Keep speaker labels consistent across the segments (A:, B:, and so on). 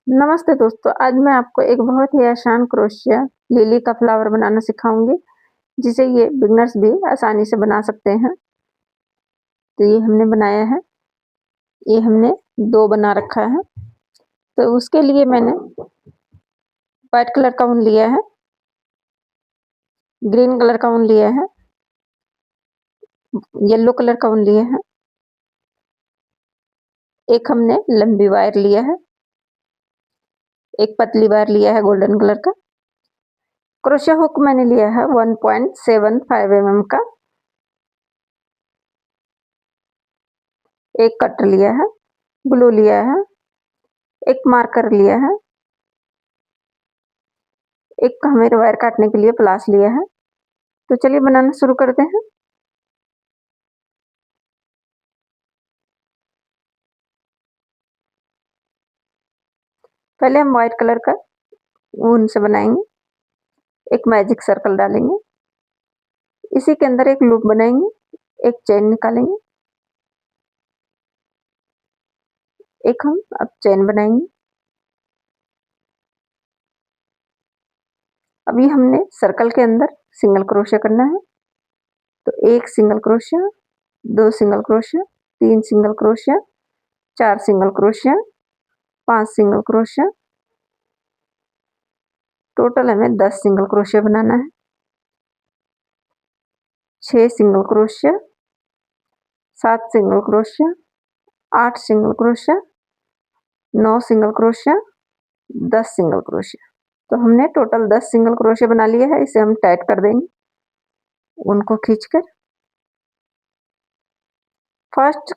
A: नमस्ते दोस्तों, आज मैं आपको एक बहुत ही आसान क्रोशिया लिली का फ्लावर बनाना सिखाऊँगी, जिसे ये बिगिनर्स भी आसानी से बना सकते हैं। तो ये हमने बनाया है, ये हमने 2 बना रखा है। तो उसके लिए मैंने व्हाइट कलर का ऊन लिया है, ग्रीन कलर का ऊन लिया है, येलो कलर का ऊन लिया है, एक हमने लंबी वायर लिया है, एक पतली वायर लिया है गोल्डन कलर का। क्रोशिया हुक मैंने लिया है 1.75 का, एक कटर लिया है, ग्लू लिया है, एक मार्कर लिया है, एक हमें वायर काटने के लिए प्लास लिया है। तो चलिए बनाना शुरू करते हैं। पहले हम व्हाइट कलर का ऊन से बनाएंगे, एक मैजिक सर्कल डालेंगे, इसी के अंदर एक लूप बनाएंगे, एक चेन निकालेंगे, एक हम अब चेन बनाएंगे। अभी हमने सर्कल के अंदर सिंगल क्रोशिया करना है। तो एक single crochet, 2 single crochet, 3 single crochet, 4 single crochet, 5 single crochet, total हमें 10 सिंगल क्रोशिया बनाना है। 6 single crochet, 7 single crochet, 8 single crochet, 9 single crochet, 10 single crochet. तो हमने टोटल 10 सिंगल क्रोशिया बना लिया है। इसे हम टाइट कर देंगे उनको खींचकर फर्स्ट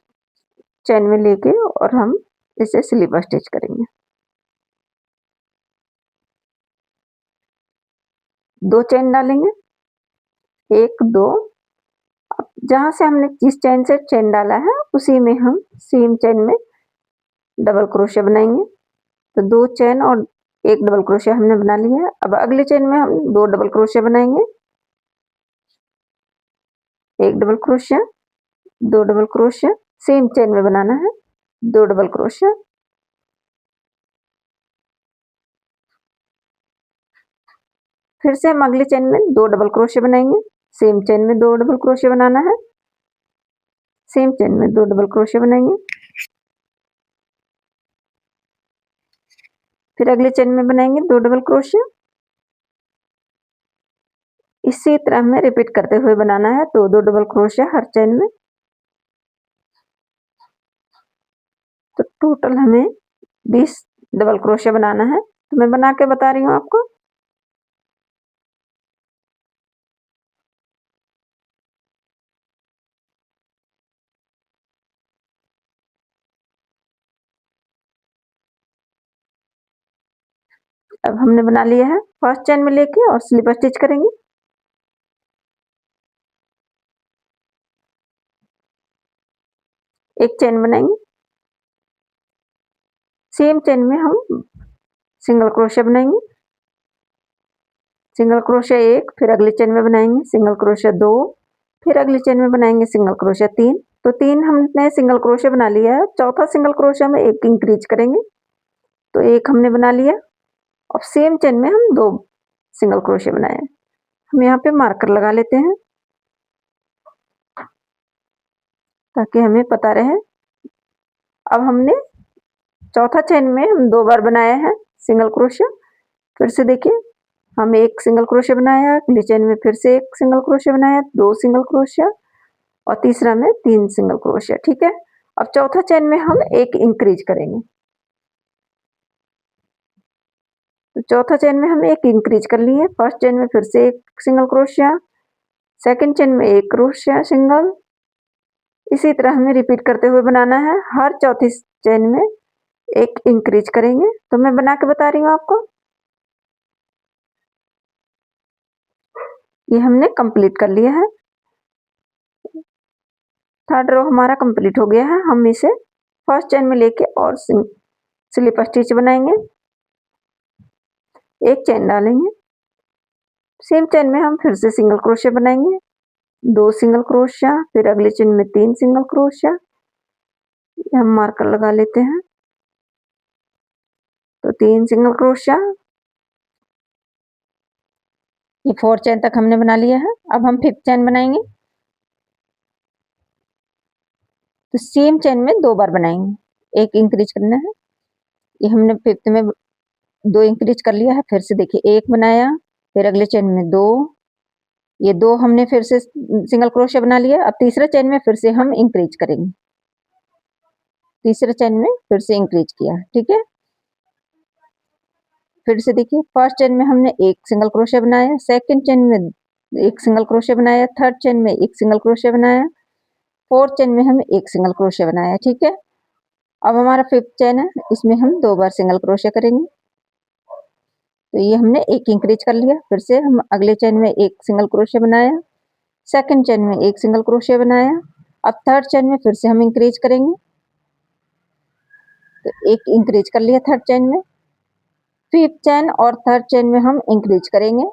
A: चेन में लेके, और हम इसे स्लीपर स्टिच करेंगे। 2 चेन डालेंगे, 1 2। अब जहां से हमने जिस चेन से चेन डाला है उसी में हम सेम चेन में डबल क्रोशिया बनाएंगे। तो 2 चेन और 1 डबल क्रोशिया हमने बना लिया है। अब अगले चेन में हम 2 डबल क्रोशिया बनाएंगे, 1 double crochet, 2 double crochet, same chain में बनाना है, 2 डबल क्रोशिया, फिर से हम अगले चेन में 2 डबल क्रोशिया बनाएंगे, सेम चेन में 2 डबल क्रोशिया बनाना है, सेम चेन में 2 डबल क्रोशिया बनाएंगे, फिर अगले चेन में बनाएंगे 2 डबल क्रोशिया। इसी तरह हमें रिपीट करते हुए बनाना है, तो 2 डबल क्रोशिया हर चेन में। तो टोटल हमें 20 डबल क्रोशिया बनाना है। तो मैं बना के बता रही हूँ आपको। अब हमने बना लिया है, फर्स्ट चेन में लेके और स्लीपर स्टिच करेंगे। एक चेन बनाएंगे, सेम चेन में हम सिंगल क्रोशिया बनाएंगे, सिंगल क्रोशिया 1, फिर अगले चेन में बनाएंगे सिंगल क्रोशिया 2, फिर अगले चेन में बनाएंगे सिंगल क्रोशिया 3। तो 3 हमने सिंगल क्रोशिया बना लिया है। चौथा सिंगल क्रोशिया में 1 इंक्रीज करेंगे, तो 1 हमने बना लिया। अब सेम चेन में हम 2 सिंगल क्रोशिया बनाए। हम यहाँ पे मार्कर लगा लेते हैं ताकि हमें पता रहे। अब हमने चौथा चेन में हम 2 बार बनाया है सिंगल क्रोशिया। फिर से देखिए, हम 1 सिंगल क्रोशिया बनाया, अगले चेन में फिर से 1 सिंगल क्रोशिया बनाया, 2 सिंगल क्रोशिया, और तीसरा में 3 सिंगल क्रोशिया। ठीक है। अब चौथा चेन में हम 1 इंक्रीज करेंगे। तो चौथा चेन में हम 1 इंक्रीज कर लिए। फर्स्ट चेन में फिर से 1 सिंगल क्रोशिया, सेकंड चेन में 1 क्रोशिया सिंगल। इसी तरह हमें रिपीट करते हुए बनाना है। हर चौथी चेन में 1 इंक्रीज करेंगे। तो मैं बना के बता रही हूँ आपको। ये हमने कंप्लीट कर लिया है। थर्ड रो हमारा कंप्लीट हो गया है। हम इसे फर्स्ट चेन में लेके और स्लिप स्टिच बनाएंगे। एक चेन डालेंगे, सेम चेन में हम फिर से सिंगल क्रोशिया बनाएंगे, 2 सिंगल क्रोशिया, फिर अगले चेन में 3 सिंगल क्रोशिया। हम मार्कर लगा लेते हैं। तो 3 सिंगल क्रोशिया, ये 4 चेन तक हमने बना लिया है। अब हम 5th चेन बनाएंगे, तो सेम चेन में 2 बार बनाएंगे, एक इंक्रीज करना है। ये हमने 5th में 2 इंक्रीज कर लिया है। फिर से देखिए 1 बनाया, फिर अगले चेन में 2, ये 2 हमने फिर से सिंगल क्रोशिया बना लिया। अब तीसरे चेन में फिर से हम इंक्रीज करेंगे, तीसरे चेन में फिर से इंक्रीज किया, ठीक है। फिर से देखिए फर्स्ट चेन में हमने एक सिंगल क्रोशिया बनाया, सेकंड चेन में एक सिंगल क्रोशिया बनाया, थर्ड चेन में एक सिंगल क्रोशिया बनाया, फोर्थ चेन में हम एक सिंगल क्रोशिया बनाया, ठीक है। अब हमारा 5th चेन है, इसमें हम 2 बार सिंगल क्रोशिया करेंगे। तो ये हमने एक इंक्रीज कर लिया। फिर से हम अगले चेन में एक सिंगल क्रोशिया बनाया, सेकंड चेन में एक सिंगल क्रोशिया बनाया। अब थर्ड चेन में फिर से हम इंक्रीज करेंगे, तो एक इंक्रीज कर लिया थर्ड चेन में। 5th चेन और थर्ड चेन में हम इंक्रीज करेंगे।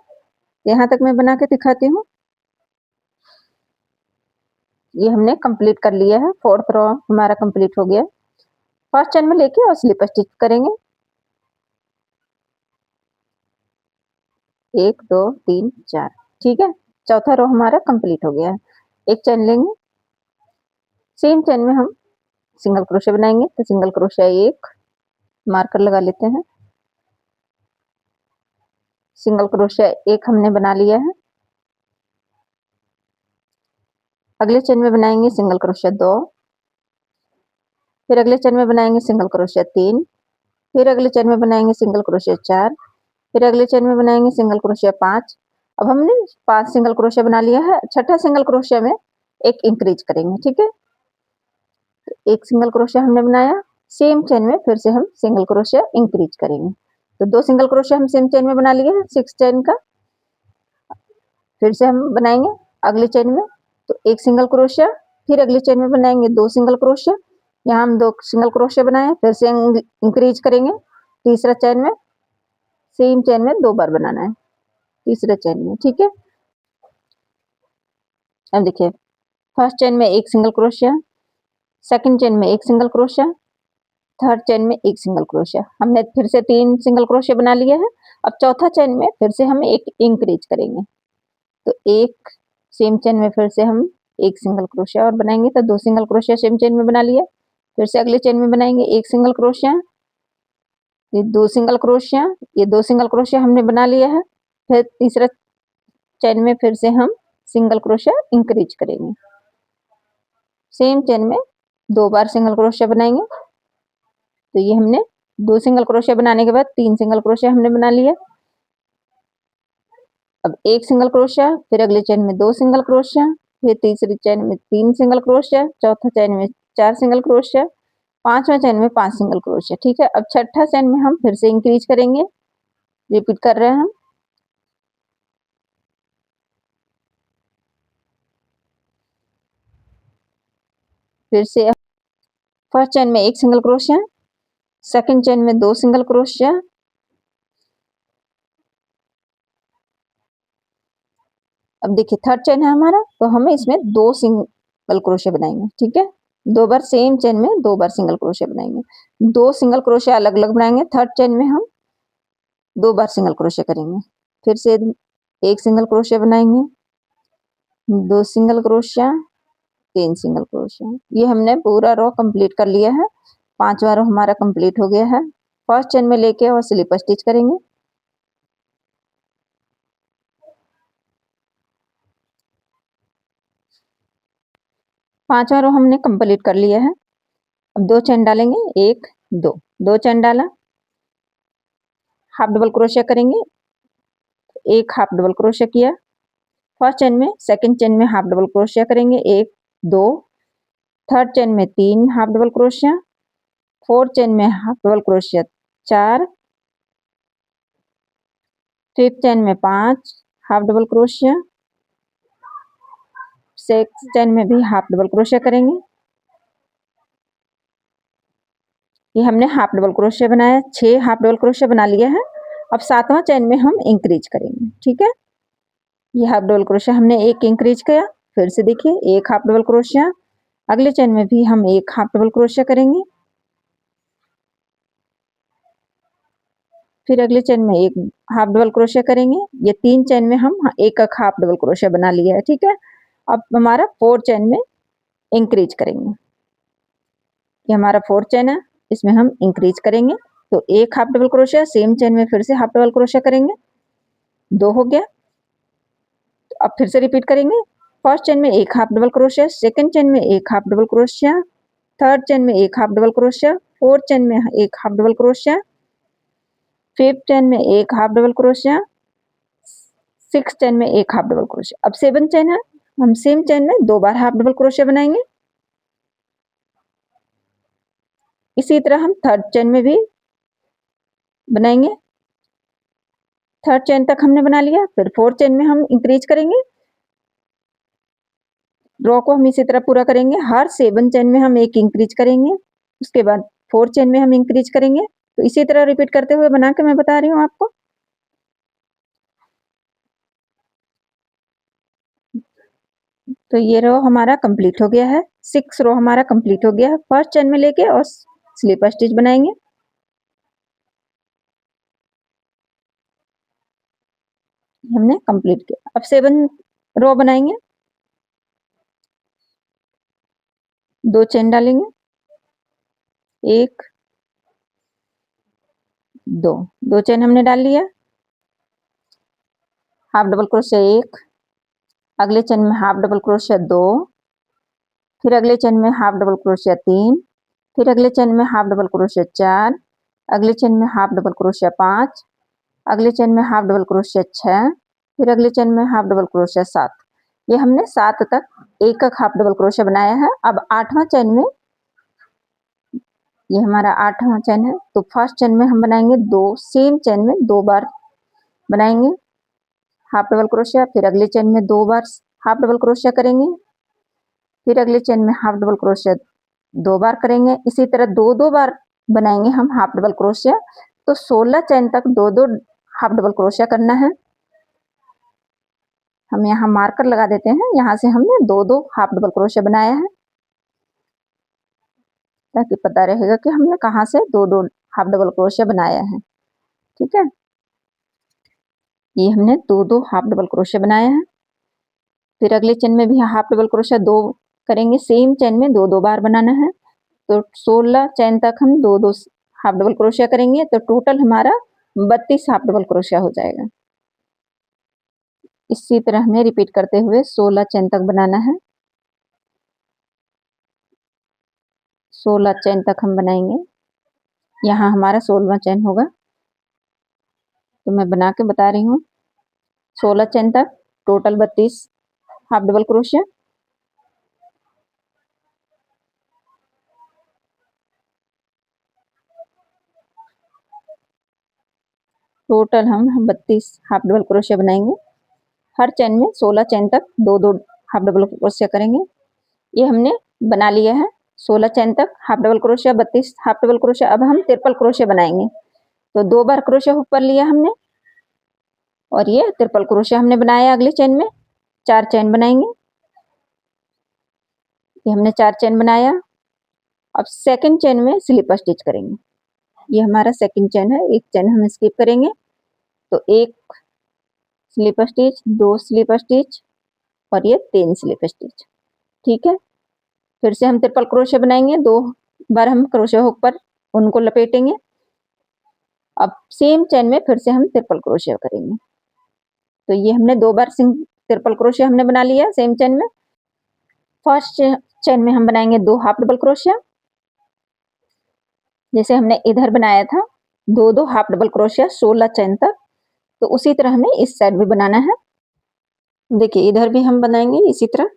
A: यहाँ तक मैं बना के दिखाती हूँ। ये हमने कंप्लीट कर लिया है, 4th रो हमारा कंप्लीट हो गया। फर्स्ट चेन में लेके और स्लिप स्टिच करेंगे, 1 2 3 4, ठीक है। चौथा रो हमारा कंप्लीट हो गया है। एक चेन लेंगे, सेम चेन में हम सिंगल क्रोशिया बनाएंगे। तो सिंगल क्रोशिया एक मार्कर लगा लेते हैं, सिंगल क्रोशिया एक हमने बना लिया है। अगले चेन में बनाएंगे सिंगल क्रोशिया 2, फिर अगले चेन में बनाएंगे सिंगल क्रोशिया 3, फिर अगले चेन में बनाएंगे सिंगल क्रोशिया 4, फिर अगले चेन में बनाएंगे सिंगल क्रोशिया 5। अब हमने 5 सिंगल क्रोशिया बना लिया है। छठा सिंगल क्रोशिया में एक इंक्रीज करेंगे, ठीक है। तो एक सिंगल क्रोशिया हमने बनाया, सेम चेन में फिर से हम सिंगल क्रोशिया इंक्रीज करेंगे। तो 2 सिंगल क्रोशिया हम सेम चेन में बना लिए हैं 6 चेन का। फिर से हम बनाएंगे अगले चेन में, तो एक सिंगल क्रोशिया, फिर अगले चेन में बनाएंगे 2 सिंगल क्रोशिया। यहाँ हम 2 सिंगल क्रोशिया बनाए, फिर से इंक्रीज करेंगे तीसरा चेन में, सेम चेन में 2 बार बनाना है तीसरे चेन में, ठीक है। अब देखिए फर्स्ट चेन में एक सिंगल क्रोशिया, सेकंड चेन में एक सिंगल क्रोशिया, थर्ड चेन में एक सिंगल क्रोशिया। हमने फिर से 3 सिंगल क्रोशिया बना लिया है। अब चौथा चेन में फिर से हम एक इंक्रीज करेंगे, तो एक सेम चेन में फिर से हम एक सिंगल क्रोशिया और बनाएंगे। तो 2 सिंगल क्रोशिया सेम चेन में बना लिया। फिर से अगले चेन में बनाएंगे एक सिंगल क्रोशिया, ये 2 सिंगल क्रोशिया, ये 2 सिंगल क्रोशिया हमने बना लिया है। फिर तीसरा चेन में फिर से हम सिंगल क्रोशिया इंक्रीज करेंगे, सेम चेन में 2 बार सिंगल क्रोशिया बनाएंगे। तो ये हमने 2 सिंगल क्रोशिया बनाने के बाद 3 सिंगल क्रोशिया हमने बना लिया। अब एक सिंगल क्रोशिया, फिर अगले चेन में 2 सिंगल क्रोशिया, फिर तीसरी चेन में 3 सिंगल क्रोशिया, चौथा चेन में 4 सिंगल क्रोशिया, पांचवा चेन में 5 सिंगल क्रोशिया, ठीक है। अब छठा चेन में हम फिर से इंक्रीज करेंगे, रिपीट कर रहे हैं हम। फिर से फर्स्ट चेन में एक सिंगल क्रोशिया, सेकंड चेन में 2 सिंगल क्रोशिया, अब देखिए थर्ड चेन है हमारा, तो हमें इसमें 2 सिंगल क्रोशिया बनाएंगे, ठीक है। 2 बार सेम चेन में 2 बार सिंगल क्रोशिया बनाएंगे, 2 सिंगल क्रोशिया अलग अलग बनाएंगे। थर्ड चेन में हम 2 बार सिंगल क्रोशिया करेंगे, फिर से एक सिंगल क्रोशिया बनाएंगे, 2 सिंगल क्रोशिया, 3 सिंगल क्रोशिया। ये हमने पूरा रो कंप्लीट कर लिया है, 5वां रो हमारा कंप्लीट हो गया है। फर्स्ट चेन में लेके और स्लिप स्टिच करेंगे, पांचवा रो हमने कंप्लीट कर लिया है। अब 2 चेन डालेंगे, 1 2, 2 चेन डाला, हाफ डबल क्रोशिया करेंगे, एक हाफ डबल क्रोशिया किया। फर्स्ट चेन में, सेकंड चेन में हाफ डबल क्रोशिया करेंगे, 1 2, थर्ड चेन में 3 half double crochet, fourth chain में half double crochet 4, fifth chain में 5 half double crochet, six chain में भी हाफ डबल क्रोशिया करेंगे। ये हमने हाफ डबल क्रोशिया बनाया, 6 हाफ डबल क्रोशिया बना लिया है। अब 7वां चेन में हम इंक्रीज करेंगे, ठीक है। ये हाफ डबल क्रोशिया हमने एक इंक्रीज किया, फिर से देखिए एक हाफ डबल क्रोशिया, अगले चेन में भी हम एक हाफ डबल क्रोशिया करेंगे, फिर अगले चेन में एक हाफ डबल क्रोशिया करेंगे। ये 3 चेन में हम एक हाफ डबल क्रोशिया बना लिया है, ठीक है। अब हमारा 4 चेन में इंक्रीज करेंगे। ये हमारा 4 चेन है, इसमें हम इंक्रीज करेंगे। तो एक half double crochet, same chain में फिर से हाफ डबल क्रोशिया करेंगे, 2 हो गया। तो अब फिर से रिपीट करेंगे। फर्स्ट चेन में एक half double crochet, second chain में एक half double crochet, third chain में एक half double crochet, fourth chain में एक half double crochet, fifth chain में एक half double crochet, six chain में एक हाफ डबल क्रोशिया। अब 7 चेन है, हम सेम चेन में 2 बार हाफ डबल क्रोशिया बनाएंगे। इसी तरह हम थर्ड चेन में भी बनाएंगे। थर्ड चेन तक हमने बना लिया, फिर फोर्थ चेन में हम इंक्रीज करेंगे। रो को हम इसी तरह पूरा करेंगे। हर 7 चेन में हम एक इंक्रीज करेंगे, उसके बाद फोर्थ चेन में हम इंक्रीज करेंगे। तो इसी तरह रिपीट करते हुए बना के मैं बता रही हूँ आपको। तो ये रो हमारा कंप्लीट हो गया है, 6 रो हमारा कंप्लीट हो गया है। फर्स्ट चेन में लेके और स्लीपर स्टिच बनाएंगे। हमने कंप्लीट किया। अब 7 रो बनाएंगे, 2 चेन डालेंगे, 1 2 चेन हमने डाल लिया। हाफ डबल क्रोशिया 1, अगले चेन में हाफ डबल क्रोशिया 2, फिर अगले चेन में हाफ डबल क्रोशिया 3, फिर अगले चेन में हाफ डबल क्रोशिया 4, अगले चेन में हाफ डबल क्रोशिया 5, अगले चेन में हाफ डबल क्रोशिया 6, फिर अगले चेन में हाफ डबल क्रोशिया 7। ये हमने 7 तक एक हाफ डबल क्रोशिया बनाया है। अब 8वां चेन में, ये हमारा 8वां चेन है, तो फर्स्ट चेन में हम बनाएंगे 2, सेम चेन में 2 बार बनाएंगे हाफ डबल क्रोशिया, फिर अगले चेन में 2 बार हाफ डबल क्रोशिया करेंगे, फिर अगले चेन में हाफ डबल क्रोशिया 2 बार करेंगे। इसी तरह 2 बार बनाएंगे हम हाफ डबल क्रोशिया। तो 16 चेन तक 2 हाफ डबल क्रोशिया करना है। हम यहाँ मार्कर लगा देते हैं, यहाँ से हमने 2 हाफ डबल क्रोशिया बनाया है, ताकि पता रहेगा कि हमने कहाँ से 2 हाफ डबल क्रोशिया बनाया है, ठीक है। ये हमने 2 हाफ डबल क्रोशिया बनाया है। फिर अगले चेन में भी हाफ डबल क्रोशिया 2 करेंगे, सेम चेन में 2 बार बनाना है। तो 16 चेन तक हम 2 हाफ डबल क्रोशिया करेंगे, तो टोटल हमारा 32 हाफ डबल क्रोशिया हो जाएगा। इसी तरह हमें रिपीट करते हुए 16 चेन तक बनाना है। 16 चेन तक हम बनाएंगे। यहाँ हमारा 16वां चेन होगा, तो मैं बना के बता रही हूँ। 16 चेन तक total 32 half double crochet. Total हम 32 हाफ डबल क्रोशिया बनाएंगे। हर चेन में 16 चेन तक 2 हाफ डबल क्रोशिया करेंगे। ये हमने बना लिया है 16 चेन तक half double crochet, 32 half double crochet. अब हम ट्रिपल क्रोशिया बनाएंगे। तो 2 बार क्रोशिया हुक कर लिया हमने, और ये ट्रिपल क्रोशिया हमने बनाया। अगले चेन में 4 चेन बनाएंगे। ये हमने 4 चेन बनाया। अब सेकंड चेन में स्लिप स्टिच करेंगे। ये हमारा सेकंड चेन है, एक चेन हम स्किप करेंगे। तो 1 स्लिप स्टिच, 2 स्लिप स्टिच, और ये 3 स्लिप स्टिच, ठीक है। फिर से हम ट्रिपल क्रोशिया बनाएंगे। 2 बार हम क्रोशिया हुक पर उनको लपेटेंगे। अब सेम चेन में फिर से हम ट्रिपल क्रोशिया करेंगे। तो ये हमने 2 बार ट्रिपल क्रोशिया हमने बना लिया सेम चेन में। फर्स्ट चेन में हम बनाएंगे 2 हाफ डबल क्रोशिया, जैसे हमने इधर बनाया था 2 हाफ डबल क्रोशिया 16 चेन तक। तो उसी तरह हमें इस साइड भी बनाना है। देखिए इधर भी हम बनाएंगे इसी तरह।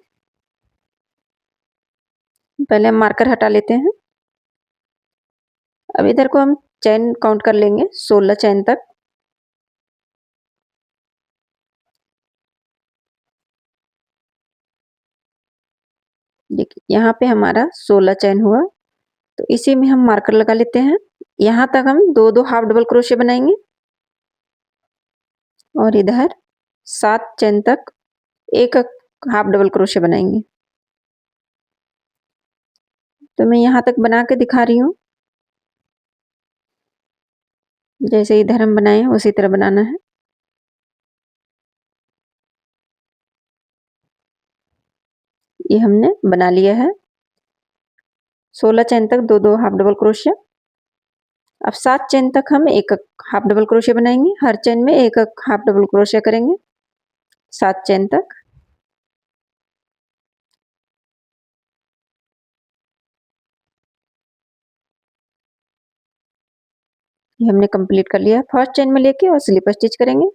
A: पहले हम मार्कर हटा लेते हैं। अब इधर को हम चेन काउंट कर लेंगे 16 चेन तक। देखिए यहाँ पे हमारा 16 चेन हुआ, तो इसी में हम मार्कर लगा लेते हैं। यहाँ तक हम 2 हाफ डबल क्रोशिया बनाएंगे, और इधर 7 चेन तक एक हाफ डबल क्रोशिया बनाएंगे। तो मैं यहाँ तक बना के दिखा रही हूँ। जैसे इधर हम बनाए हैं उसी तरह बनाना है। ये हमने बना लिया है। 16 चेन तक 2-2 हाफ डबल क्रोशिया। अब 7 चेन तक हम एक हाफ डबल क्रोशिया बनाएंगे। हर चेन में एक हाफ डबल क्रोशिया करेंगे 7 चेन तक। ये हमने कंप्लीट कर लिया। फर्स्ट चेन में लेके और स्लीपर स्टिच करेंगे।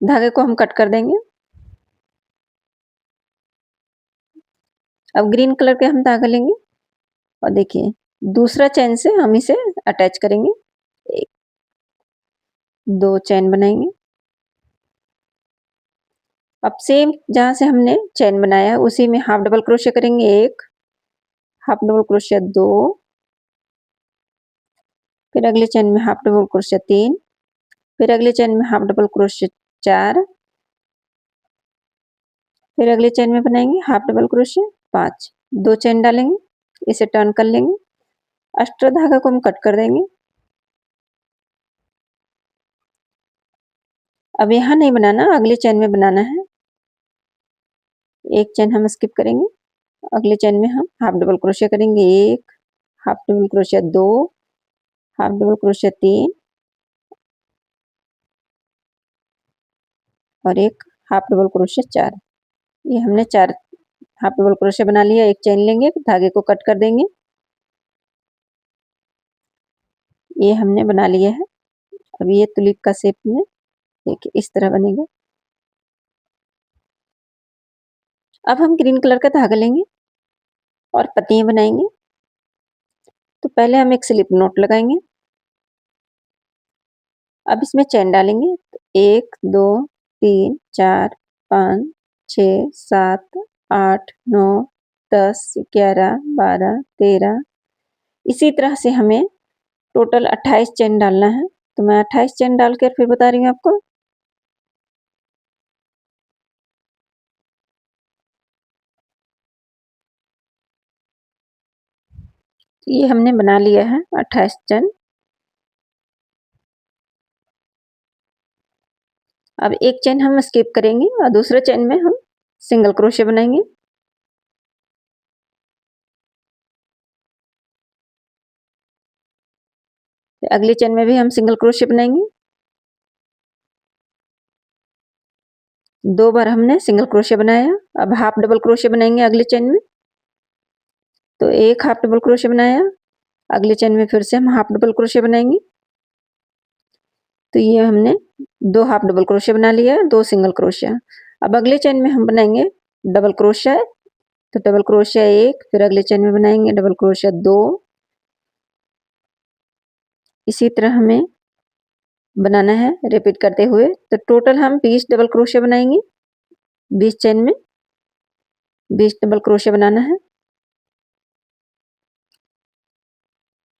A: धागे को हम कट कर देंगे। अब ग्रीन कलर के हम धागा लेंगे और देखिए दूसरा चेन से हम इसे अटैच करेंगे। 2 चेन बनाएंगे। अब सेम जहां से हमने चेन बनाया है उसी में हाफ डबल क्रोशिया करेंगे। 1 हाफ डबल क्रोशिया 2, फिर अगले चेन में हाफ डबल क्रोशिया 3, फिर अगले चेन में हाफ डबल क्रोशिया 4, फिर अगले चेन में बनाएंगे हाफ डबल क्रोशिया 5। 2 चेन डालेंगे, इसे टर्न कर लेंगे। अस्टर धागा को हम कट कर देंगे। अब यहाँ नहीं बनाना, अगले चेन में बनाना है। एक चेन हम स्किप करेंगे। अगले चेन में हम हाफ डबल क्रोशिया करेंगे। 1 half double crochet 2, half double crochet 3 और एक हाफ डबल क्रोशिया 4। ये हमने 4 हाफ डबल क्रोशिया बना लिया। एक चेन लेंगे, धागे को कट कर देंगे। ये हमने बना लिया है। अब ये तुलिप का शेप में देखिए इस तरह बनेगा। अब हम ग्रीन कलर का धागा लेंगे और पत्तियां बनाएंगे। तो पहले हम एक स्लिप नॉट लगाएंगे। अब इसमें चेन डालेंगे। 1 2 3 4 5 6 7 8 9 10 11 12 13। इसी तरह से हमें टोटल 28 चेन डालना है। तो मैं 28 चेन डालकर फिर बता रही हूँ आपको। ये हमने बना लिया है 28 चेन। अब एक चेन हम स्किप करेंगे और दूसरे चेन में हम सिंगल क्रोशिया बनाएंगे। अगली चेन में भी हम सिंगल क्रोशिया बनाएंगे। 2 बार हमने सिंगल क्रोशिया बनाया। अब हाफ डबल क्रोशिया बनाएंगे अगली चेन में। तो एक हाफ डबल क्रोशिया बनाया। अगली चेन में फिर से हम हाफ डबल क्रोशिया बनाएंगे। तो ये हमने 2 हाफ डबल क्रोशिया बना लिया, 2 सिंगल क्रोशिया। अब अगले चेन में हम बनाएंगे डबल क्रोशिया। तो डबल क्रोशिया 1, फिर अगले चेन में बनाएंगे डबल क्रोशिया 2। इसी तरह हमें बनाना है रिपीट करते हुए। तो टोटल हम 20 डबल क्रोशिया बनाएंगे। 20 चेन में 20 डबल क्रोशिया बनाना है।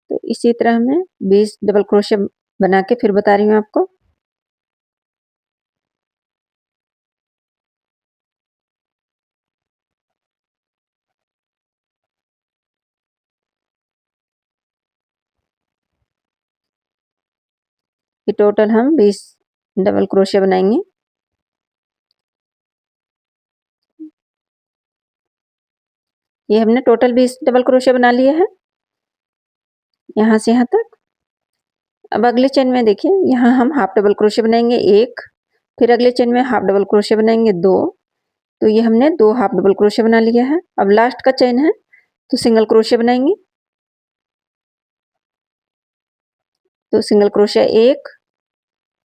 A: तो इसी तरह हमें 20 डबल क्रोशिया बना के फिर बता रही हूँ आपको। कि टोटल हम 20 डबल क्रोशिया बनाएंगे। ये हमने टोटल 20 डबल क्रोशिया बना लिए हैं यहाँ से यहाँ तक। अब अगले चेन में देखिए यहाँ हम हाफ डबल क्रोशिया बनाएंगे 1, फिर अगले चेन में हाफ डबल क्रोशिया बनाएंगे 2। तो ये हमने 2 हाफ डबल क्रोशिया बना लिया है। अब लास्ट का चेन है तो सिंगल क्रोशिया बनाएंगे। तो सिंगल क्रोशिया 1,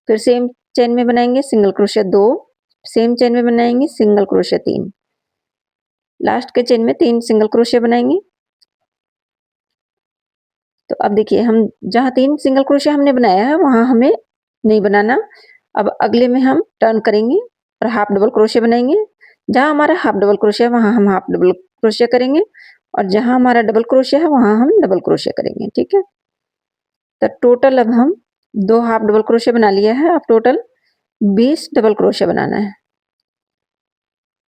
A: फिर सेम चेन में बनाएंगे सिंगल क्रोशिया 2, सेम चेन में बनाएंगे सिंगल क्रोशिया 3। लास्ट के चेन में 3 सिंगल क्रोशिया बनाएंगे। तो अब देखिए हम जहाँ 3 सिंगल क्रोशिया हमने बनाया है वहां हमें नहीं बनाना। अब अगले में हम टर्न करेंगे और हाफ डबल क्रोशिया बनाएंगे। जहाँ हमारा हाफ डबल क्रोशिया वहां हम हाफ डबल क्रोशिया करेंगे और जहाँ हमारा डबल क्रोशिया है वहां हम डबल क्रोशिया करेंगे। ठीक है। तो टोटल अब हम 2 हाफ डबल क्रोशिया बना लिया है। अब टोटल 20 डबल क्रोशिया बनाना है।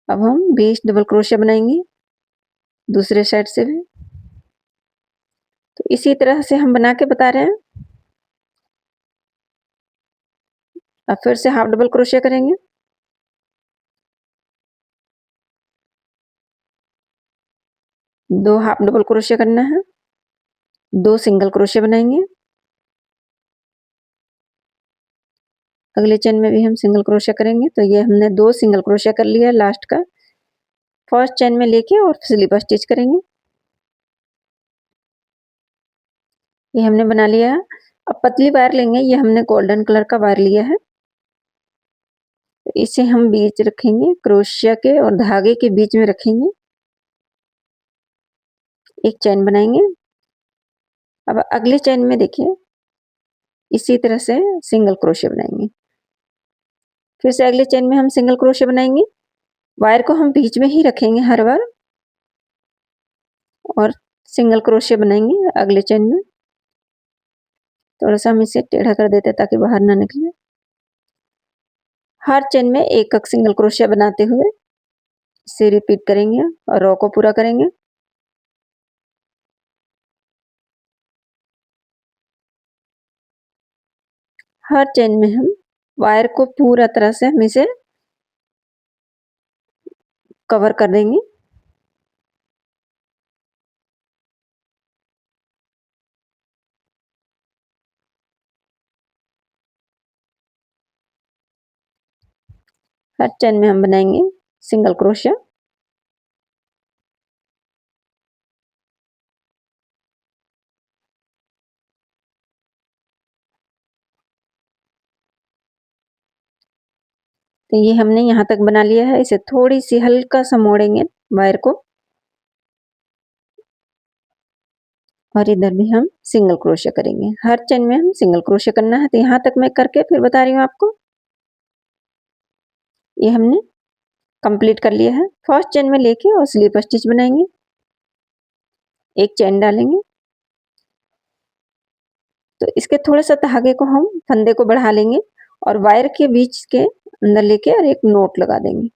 A: अब हम 20 डबल क्रोशिया बनाएंगे दूसरे साइड से भी। तो इसी तरह से हम बना के बता रहे हैं। अब फिर से हाफ डबल क्रोशिया करेंगे। दो हाफ डबल क्रोशिया करना है, दो सिंगल क्रोशिया बनाएंगे। अगले चेन में भी हम सिंगल क्रोशिया करेंगे। तो ये हमने दो सिंगल क्रोशिया कर लिया लास्ट का। फर्स्ट चेन में लेके और स्लिप स्टिच करेंगे। ये हमने बना लिया है। अब पतली वायर लेंगे, ये हमने गोल्डन कलर का वायर लिया है। तो इसे हम बीच रखेंगे, क्रोशिया के और धागे के बीच में रखेंगे। एक चेन बनाएंगे। अब अगले चेन में देखिए इसी तरह से सिंगल क्रोशिया बनाएंगे। फिर से अगले चेन में हम सिंगल क्रोशिया बनाएंगे। वायर को हम बीच में ही रखेंगे हर बार और सिंगल क्रोशिया बनाएंगे अगले चेन में। थोड़ा सा हम इसे टेढ़ा कर देते हैं ताकि बाहर ना निकले। हर चेन में एक एक सिंगल क्रोशिया बनाते हुए इसे रिपीट करेंगे और रो को पूरा करेंगे। हर चेन में हम वायर को पूरा तरह से हम इसे कवर कर देंगे। हर चेन में हम बनाएंगे सिंगल क्रोशिया। तो ये हमने यहाँ तक बना लिया है। इसे थोड़ी सी हल्का सा मोड़ेंगे वायर को और इधर भी हम सिंगल क्रोशिया करेंगे। हर चेन में हम सिंगल क्रोशिया करना है। तो यहाँ तक मैं करके फिर बता रही हूँ आपको। ये हमने कंप्लीट कर लिया है। फर्स्ट चेन में लेके और स्लिप स्टिच बनाएंगे। एक चेन डालेंगे तो इसके थोड़ा सा धागे को हम फंदे को बढ़ा लेंगे और वायर के बीच के अंदर लेके और एक नोट लगा देंगे।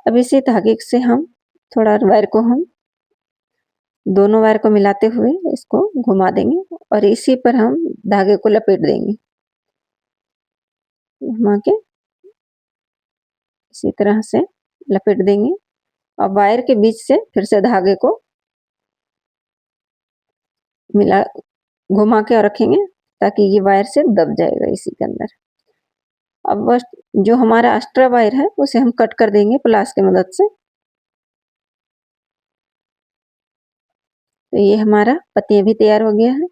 A: अब इसी धागे से हम थोड़ा वायर को हम दोनों वायर को मिलाते हुए इसको घुमा देंगे और इसी पर हम धागे को लपेट देंगे। घुमा के इसी तरह से लपेट देंगे और वायर के बीच से फिर से धागे को मिला घुमा के और रखेंगे ताकि ये वायर से दब जाएगा इसी के अंदर। अब बस जो हमारा एक्स्ट्रा वायर है उसे हम कट कर देंगे प्लास की मदद से। तो ये हमारा पत्तियां भी तैयार हो गया है।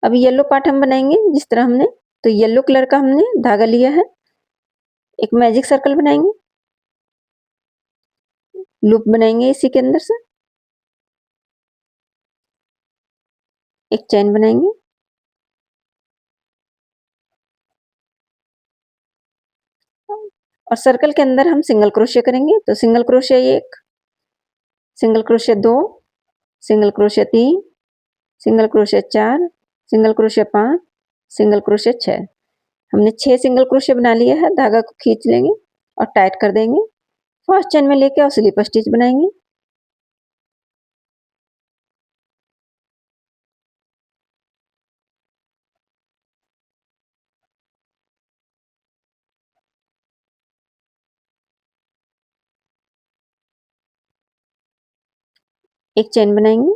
A: अब येलो पार्ट हम बनाएंगे जिस तरह हमने। तो येलो कलर का हमने धागा लिया है। एक मैजिक सर्कल बनाएंगे, लूप बनाएंगे इसी के अंदर से, एक चेन बनाएंगे और सर्कल के अंदर हम सिंगल क्रोशिया करेंगे। तो सिंगल क्रोशिया एक, सिंगल क्रोशिया दो, सिंगल क्रोशिया तीन, सिंगल क्रोशिया चार, सिंगल क्रोशिया पांच, सिंगल क्रोशिया छह। हमने 6 सिंगल क्रोशिया बना लिया है। धागा को खींच लेंगे और टाइट कर देंगे। फर्स्ट चेन में लेके और स्लिप स्टिच बनाएंगे। एक चेन बनाएंगे।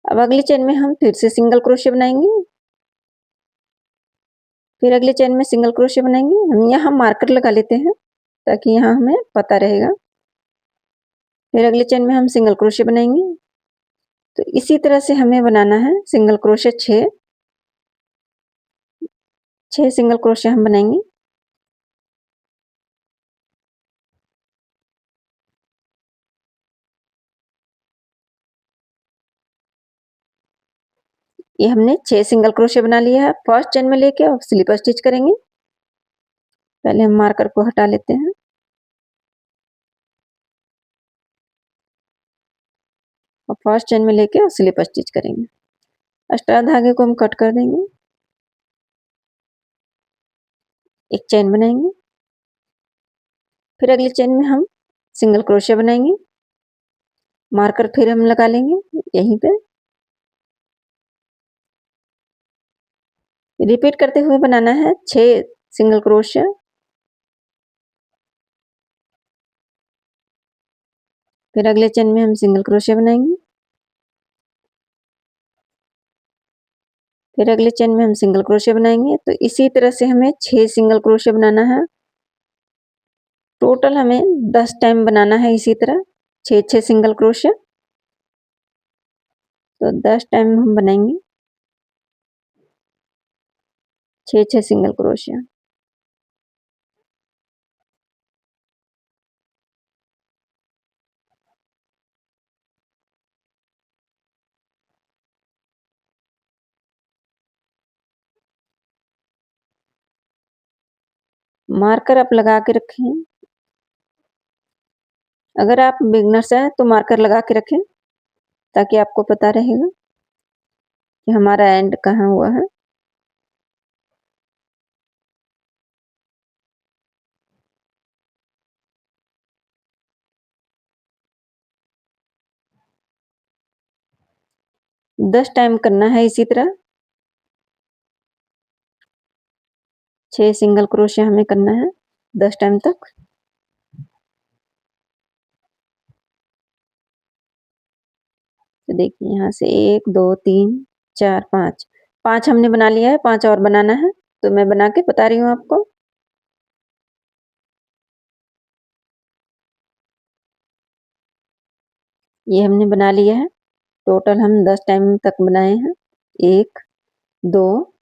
A: अब अगली चेन में हम फिर से सिंगल क्रोशिया बनाएंगे। फिर अगली चेन में सिंगल क्रोशिया बनाएंगे। हम यहाँ मार्कर लगा लेते हैं ताकि यहाँ हमें पता रहेगा। फिर अगले चेन में हम सिंगल क्रोशिया बनाएंगे। तो इसी तरह से हमें बनाना है सिंगल क्रोशिया 6 सिंगल क्रोशिया हम बनाएंगे। ये हमने 6 सिंगल क्रोशिया बना लिया है। फर्स्ट चेन में लेके और स्लिप स्टिच करेंगे। पहले हम मार्कर को हटा लेते हैं और फर्स्ट चेन में लेके और स्लिप स्टिच करेंगे। एक्स्ट्रा धागे को हम कट कर देंगे। एक चेन बनाएंगे फिर अगली चेन में हम सिंगल क्रोशिया बनाएंगे, मार्कर फिर हम लगा लेंगे यहीं पे, रिपीट करते हुए बनाना है 6 सिंगल क्रोशिया। फिर अगले चेन में हम सिंगल क्रोशिया बनाएंगे, फिर अगले चेन में हम सिंगल क्रोशिया बनाएंगे। तो इसी तरह से हमें 6 सिंगल क्रोशिया बनाना है। टोटल हमें 10 टाइम बनाना है इसी तरह 6 सिंगल क्रोशिया। तो 10 टाइम हम बनाएंगे 6 सिंगल क्रोशिया। मार्कर आप लगा के रखें, अगर आप बिगनर्स हैं तो मार्कर लगा के रखें ताकि आपको पता रहेगा कि हमारा एंड कहाँ हुआ है। दस टाइम करना है इसी तरह 6 सिंगल क्रोशिया हमें करना है 10 टाइम तक। तो देखिए यहाँ से 1 2 3 4 5 5 हमने बना लिया है, 5 और बनाना है। तो मैं बना के बता रही हूँ आपको। ये हमने बना लिया है, टोटल हम 10 टाइम तक बनाए हैं। 1 2,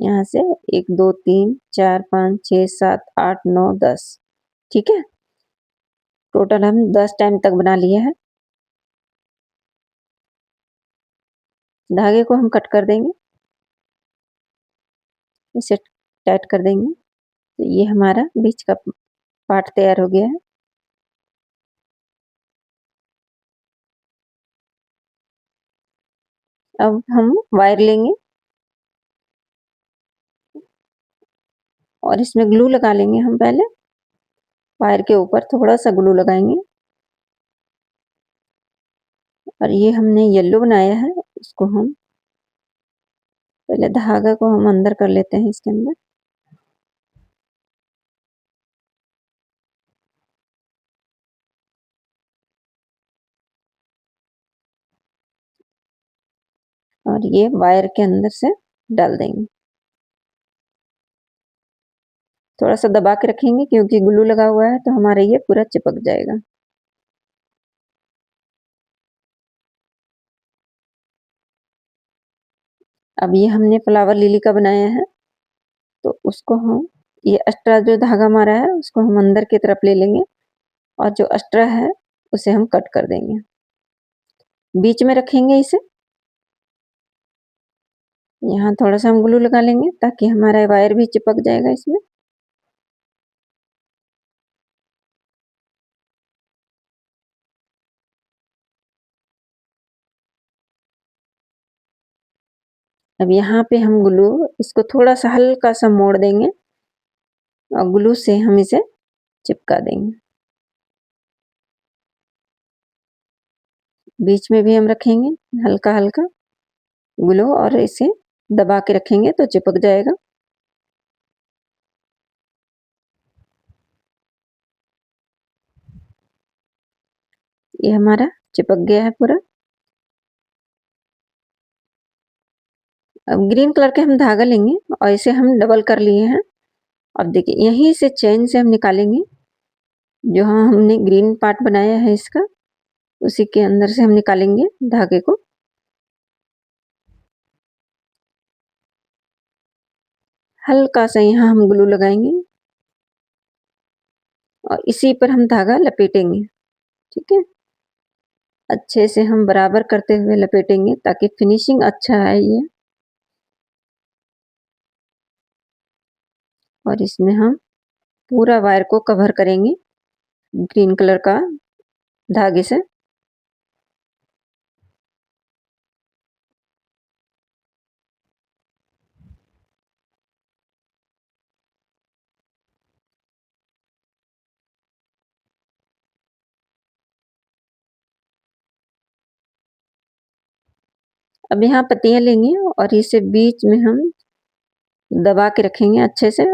A: यहाँ से 1 2 3 4 5 6 7 8 9 10, ठीक है। टोटल हम 10 टाइम तक बना लिए हैं। धागे को हम कट कर देंगे, इसे टाइट कर देंगे। तो ये हमारा बीच का पार्ट तैयार हो गया है। अब हम वायर लेंगे और इसमें ग्लू लगा लेंगे। हम पहले वायर के ऊपर थोड़ा सा ग्लू लगाएंगे और ये हमने येलो बनाया है, उसको हम पहले धागा को हम अंदर कर लेते हैं इसके अंदर। और ये वायर के अंदर से डाल देंगे। थोड़ा सा दबा के रखेंगे क्योंकि ग्लू लगा हुआ है, तो हमारा ये पूरा चिपक जाएगा। अब ये हमने फ्लावर लिली का बनाया है, तो उसको हम ये एक्स्ट्रा जो धागा हमारा है उसको हम अंदर की तरफ ले लेंगे और जो एक्स्ट्रा है उसे हम कट कर देंगे। बीच में रखेंगे इसे, यहाँ थोड़ा सा हम ग्लू लगा लेंगे ताकि हमारा वायर भी चिपक जाएगा इसमें। अब यहाँ पे हम ग्लू इसको थोड़ा सा हल्का सा मोड़ देंगे और ग्लू से हम इसे चिपका देंगे। बीच में भी हम रखेंगे हल्का हल्का ग्लू और इसे दबा के रखेंगे तो चिपक जाएगा। ये हमारा चिपक गया है पूरा। अब ग्रीन कलर के हम धागा लेंगे और इसे हम डबल कर लिए हैं। अब देखिए यहीं से चेन से हम निकालेंगे, जो हमने ग्रीन पार्ट बनाया है इसका उसी के अंदर से हम निकालेंगे धागे को। हल्का सा यहाँ हम ग्लू लगाएंगे और इसी पर हम धागा लपेटेंगे, ठीक है। अच्छे से हम बराबर करते हुए लपेटेंगे ताकि फिनिशिंग अच्छा आए ये। और इसमें हम पूरा वायर को कवर करेंगे ग्रीन कलर का धागे से। अब यहाँ पत्तियां लेंगे और इसे बीच में हम दबा के रखेंगे अच्छे से,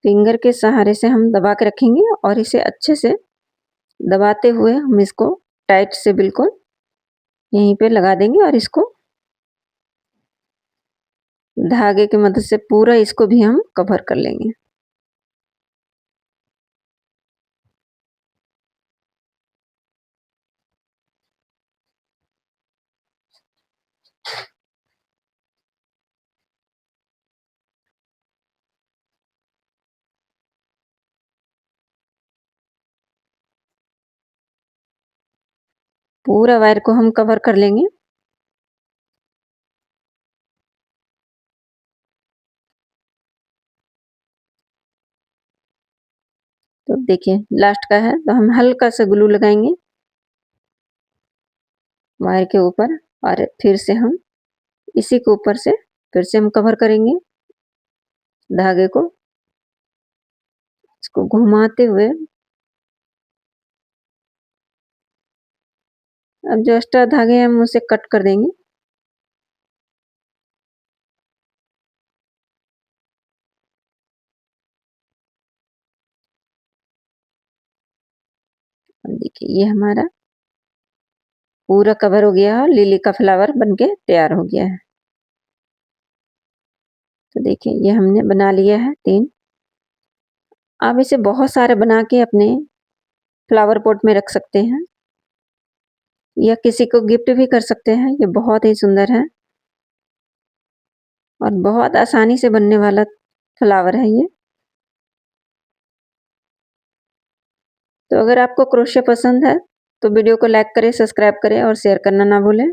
A: फिंगर के सहारे से हम दबा के रखेंगे और इसे अच्छे से दबाते हुए हम इसको टाइट से बिल्कुल यहीं पे लगा देंगे और इसको धागे की मदद से पूरा इसको भी हम कवर कर लेंगे। पूरा वायर को हम कवर कर लेंगे। तो देखिए लास्ट का है, तो हम हल्का सा ग्लू लगाएंगे वायर के ऊपर और फिर से हम इसी के ऊपर से फिर से हम कवर करेंगे धागे को, इसको घुमाते हुए। अब जो एक्स्ट्रा धागे हैं हम उसे कट कर देंगे। अब देखिए ये हमारा पूरा कवर हो गया और लिली का फ्लावर बनके तैयार हो गया है। तो देखिए ये हमने बना लिया है 3। आप इसे बहुत सारे बना के अपने फ्लावर पॉट में रख सकते हैं या किसी को गिफ्ट भी कर सकते हैं। ये बहुत ही सुंदर है और बहुत आसानी से बनने वाला फ्लावर है ये। तो अगर आपको क्रोशिया पसंद है तो वीडियो को लाइक करें, सब्सक्राइब करें और शेयर करना ना भूलें।